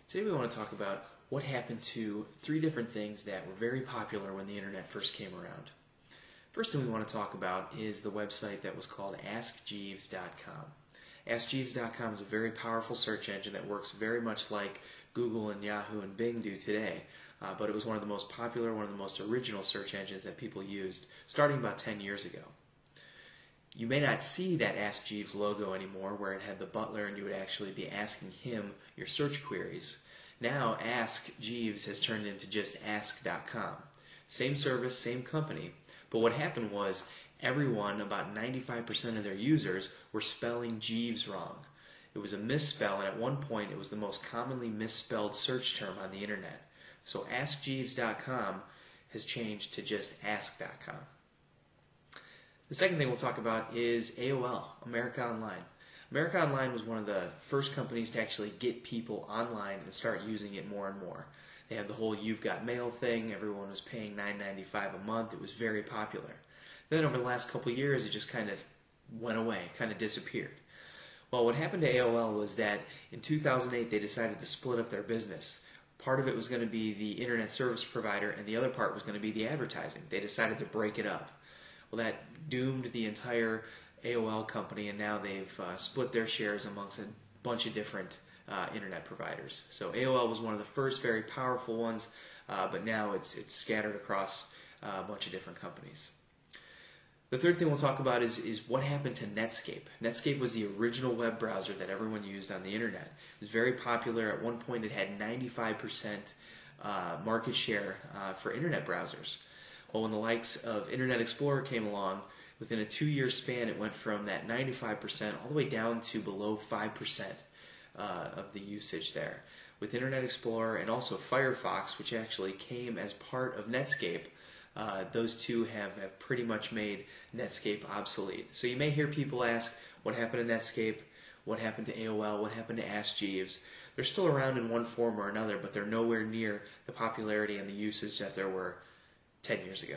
Today we want to talk about what happened to three different things that were very popular when the internet first came around. First thing we want to talk about is the website that was called AskJeeves.com. AskJeeves.com is a very powerful search engine that works very much like Google and Yahoo and Bing do today, but it was one of the most popular, one of the most original search engines that people used starting about 10 years ago. You may not see that Ask Jeeves logo anymore where it had the butler and you would actually be asking him your search queries. Now Ask Jeeves has turned into just Ask.com. Same service, same company, but what happened was everyone, about 95% of their users, were spelling Jeeves wrong. It was a misspell, and at one point it was the most commonly misspelled search term on the internet. So AskJeeves.com has changed to just Ask.com. The second thing we'll talk about is AOL, America Online. America Online was one of the first companies to actually get people online and start using it more and more. They had the whole You've Got Mail thing. Everyone was paying $9.95 a month. It was very popular. Then over the last couple of years, it just kind of went away, kind of disappeared. Well, what happened to AOL was that in 2008, they decided to split up their business. Part of it was going to be the internet service provider, and the other part was going to be the advertising. They decided to break it up. Well, that doomed the entire AOL company, and now they've split their shares amongst a bunch of different internet providers. So AOL was one of the first very powerful ones, but now it's scattered across a bunch of different companies. The third thing we'll talk about is what happened to Netscape. Netscape was the original web browser that everyone used on the internet. It was very popular. At one point it had 95% market share for internet browsers. Well, when the likes of Internet Explorer came along, within a 2-year span it went from that 95% all the way down to below 5% of the usage there. With Internet Explorer and also Firefox, which actually came as part of Netscape, those two have pretty much made Netscape obsolete. So you may hear people ask, what happened to Netscape? What happened to AOL? What happened to Ask Jeeves? They're still around in one form or another, but they're nowhere near the popularity and the usage that there were 10 years ago.